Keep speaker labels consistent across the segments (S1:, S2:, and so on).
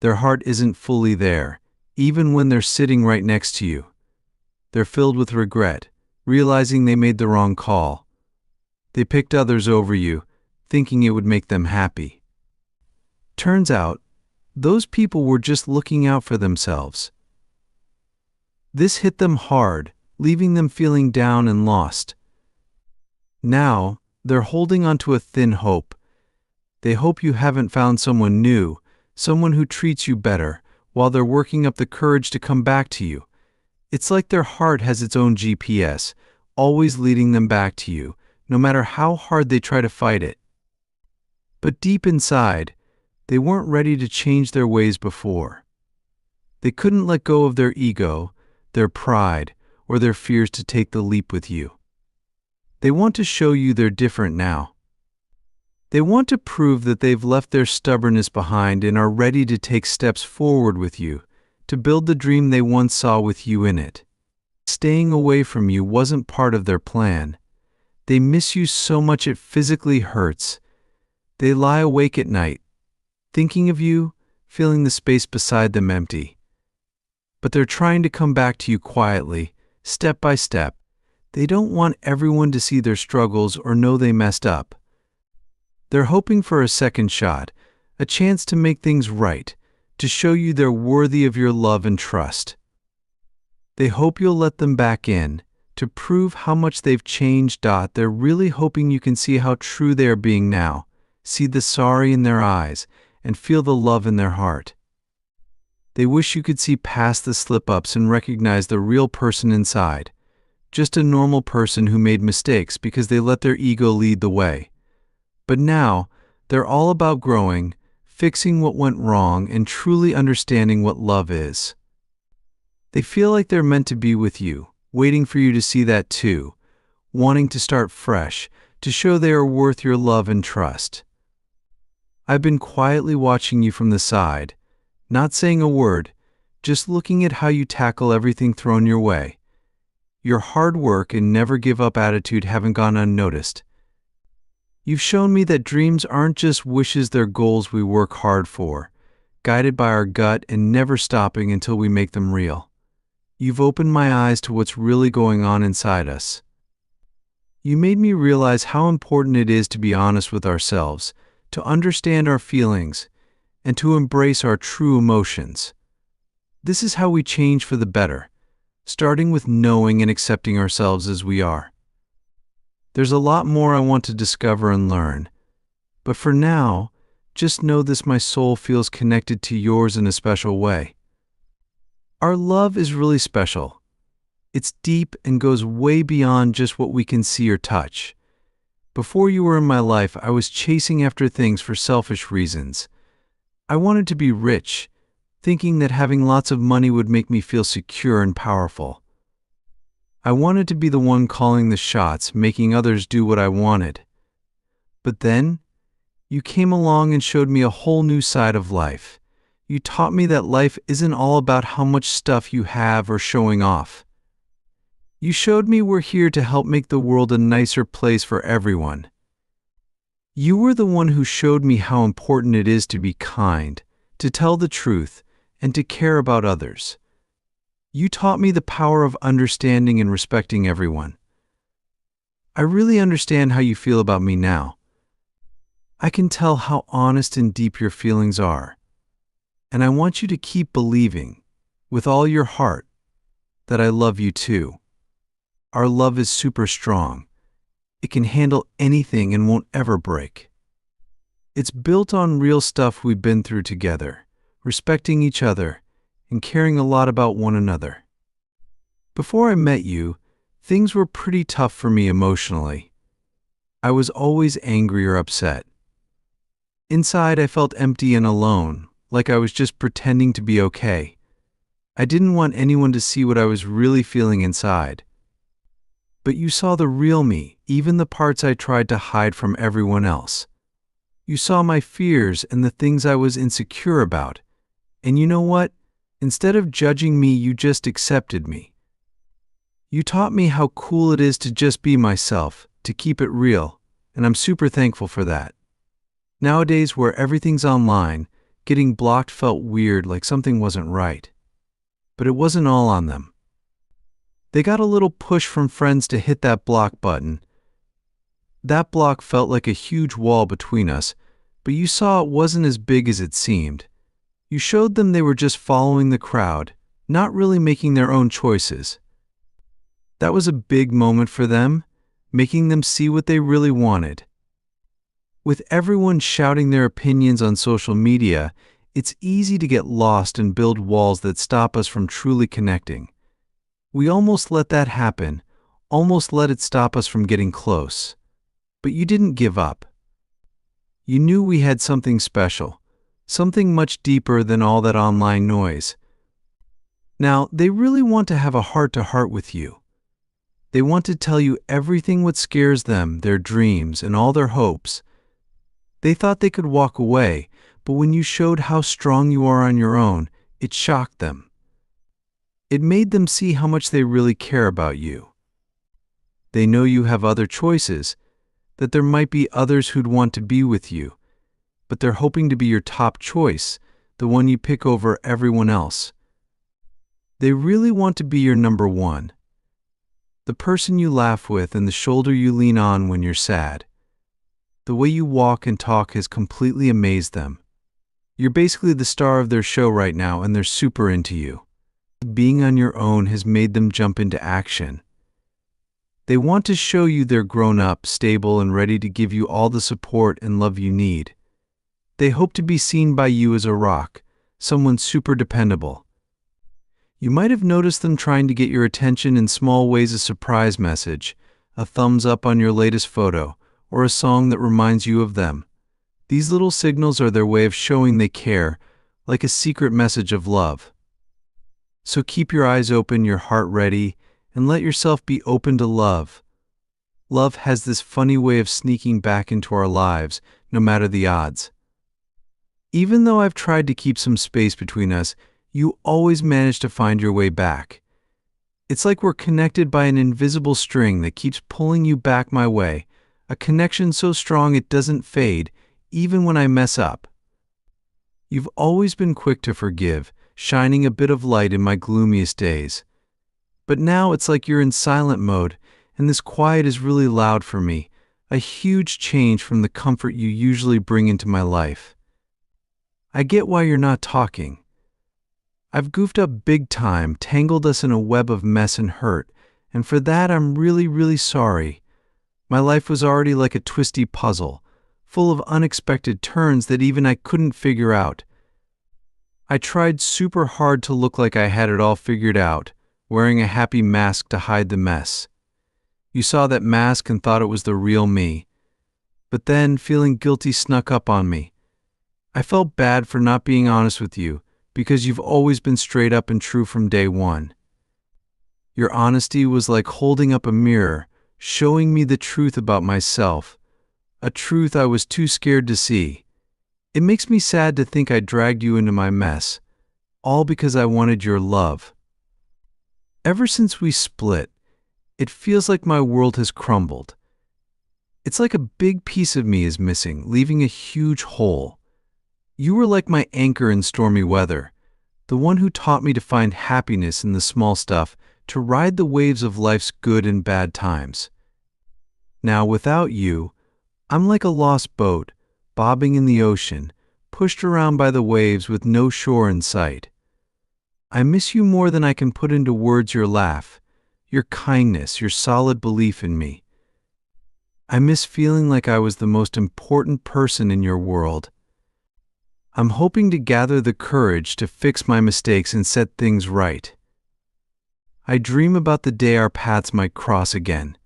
S1: Their heart isn't fully there, even when they're sitting right next to you. They're filled with regret, realizing they made the wrong call. They picked others over you, thinking it would make them happy. Turns out, those people were just looking out for themselves. This hit them hard, leaving them feeling down and lost. Now, they're holding onto a thin hope. They hope you haven't found someone new, someone who treats you better, while they're working up the courage to come back to you. It's like their heart has its own GPS, always leading them back to you, no matter how hard they try to fight it. But deep inside, they weren't ready to change their ways before. They couldn't let go of their ego, their pride, or their fears to take the leap with you. They want to show you they're different now. They want to prove that they've left their stubbornness behind and are ready to take steps forward with you, to build the dream they once saw with you in it. Staying away from you wasn't part of their plan. They miss you so much it physically hurts. They lie awake at night, thinking of you, feeling the space beside them empty. But they're trying to come back to you quietly, step by step. They don't want everyone to see their struggles or know they messed up. They're hoping for a second shot, a chance to make things right, to show you they're worthy of your love and trust. They hope you'll let them back in, to prove how much they've changed. They're really hoping you can see how true they are being now, see the sorry in their eyes, and feel the love in their heart. They wish you could see past the slip-ups and recognize the real person inside, just a normal person who made mistakes because they let their ego lead the way. But now, they're all about growing, fixing what went wrong, and truly understanding what love is. They feel like they're meant to be with you, waiting for you to see that too, wanting to start fresh, to show they are worth your love and trust. I've been quietly watching you from the side, not saying a word, just looking at how you tackle everything thrown your way. Your hard work and never give up attitude haven't gone unnoticed. You've shown me that dreams aren't just wishes, they're goals we work hard for, guided by our gut and never stopping until we make them real. You've opened my eyes to what's really going on inside us. You made me realize how important it is to be honest with ourselves, to understand our feelings, and to embrace our true emotions. This is how we change for the better, starting with knowing and accepting ourselves as we are. There's a lot more I want to discover and learn, but for now, just know this: my soul feels connected to yours in a special way. Our love is really special. It's deep and goes way beyond just what we can see or touch. Before you were in my life, I was chasing after things for selfish reasons. I wanted to be rich, thinking that having lots of money would make me feel secure and powerful. I wanted to be the one calling the shots, making others do what I wanted. But then, you came along and showed me a whole new side of life. You taught me that life isn't all about how much stuff you have or showing off. You showed me we're here to help make the world a nicer place for everyone. You were the one who showed me how important it is to be kind, to tell the truth, and to care about others. You taught me the power of understanding and respecting everyone. I really understand how you feel about me now. I can tell how honest and deep your feelings are. And I want you to keep believing, with all your heart, that I love you too. Our love is super strong. It can handle anything and won't ever break. It's built on real stuff we've been through together, respecting each other, and caring a lot about one another. Before I met you, things were pretty tough for me emotionally. I was always angry or upset. Inside, I felt empty and alone, like I was just pretending to be okay. I didn't want anyone to see what I was really feeling inside. But you saw the real me, even the parts I tried to hide from everyone else. You saw my fears and the things I was insecure about. And you know what? Instead of judging me, you just accepted me. You taught me how cool it is to just be myself, to keep it real, and I'm super thankful for that. Nowadays, where everything's online, Getting blocked felt weird, like something wasn't right. But it wasn't all on them. They got a little push from friends to hit that block button. That block felt like a huge wall between us, but you saw it wasn't as big as it seemed. You showed them they were just following the crowd, not really making their own choices. That was a big moment for them, making them see what they really wanted. With everyone shouting their opinions on social media, it's easy to get lost and build walls that stop us from truly connecting. We almost let that happen, almost let it stop us from getting close. But you didn't give up. You knew we had something special, something much deeper than all that online noise. Now, they really want to have a heart-to-heart with you. They want to tell you everything what scares them, their dreams, and all their hopes. They thought they could walk away, but when you showed how strong you are on your own, it shocked them. It made them see how much they really care about you. They know you have other choices, that there might be others who'd want to be with you, but they're hoping to be your top choice, the one you pick over everyone else. They really want to be your number one, the person you laugh with and the shoulder you lean on when you're sad. The way you walk and talk has completely amazed them. You're basically the star of their show right now, and they're super into you. Being on your own has made them jump into action. They want to show you they're grown up, stable, and ready to give you all the support and love you need. They hope to be seen by you as a rock, someone super dependable. You might have noticed them trying to get your attention in small ways: a surprise message, a thumbs up on your latest photo, or a song that reminds you of them. These little signals are their way of showing they care, like a secret message of love. So keep your eyes open, your heart ready, and let yourself be open to love. Love has this funny way of sneaking back into our lives, no matter the odds. Even though I've tried to keep some space between us, you always manage to find your way back. It's like we're connected by an invisible string that keeps pulling you back my way, a connection so strong it doesn't fade, even when I mess up. You've always been quick to forgive, shining a bit of light in my gloomiest days. But now it's like you're in silent mode, and this quiet is really loud for me, a huge change from the comfort you usually bring into my life. I get why you're not talking. I've goofed up big time, tangled us in a web of mess and hurt, and for that I'm really sorry. My life was already like a twisty puzzle, full of unexpected turns that even I couldn't figure out. I tried super hard to look like I had it all figured out, wearing a happy mask to hide the mess. You saw that mask and thought it was the real me. But then, feeling guilty snuck up on me. I felt bad for not being honest with you, because you've always been straight up and true from day one. Your honesty was like holding up a mirror, showing me the truth about myself, a truth I was too scared to see. It makes me sad to think I dragged you into my mess, all because I wanted your love. Ever since we split, it feels like my world has crumbled. It's like a big piece of me is missing, leaving a huge hole. You were like my anchor in stormy weather, the one who taught me to find happiness in the small stuff, to ride the waves of life's good and bad times. Now, without you, I'm like a lost boat, bobbing in the ocean, pushed around by the waves with no shore in sight. I miss you more than I can put into words: your laugh, your kindness, your solid belief in me. I miss feeling like I was the most important person in your world. I'm hoping to gather the courage to fix my mistakes and set things right. I dream about the day our paths might cross again.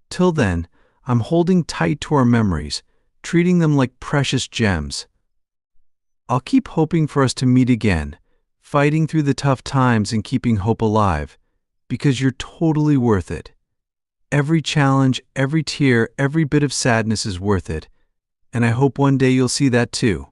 S1: Till then, I'm holding tight to our memories, treating them like precious gems. I'll keep hoping for us to meet again, fighting through the tough times and keeping hope alive, because you're totally worth it. Every challenge, every tear, every bit of sadness is worth it, and I hope one day you'll see that too.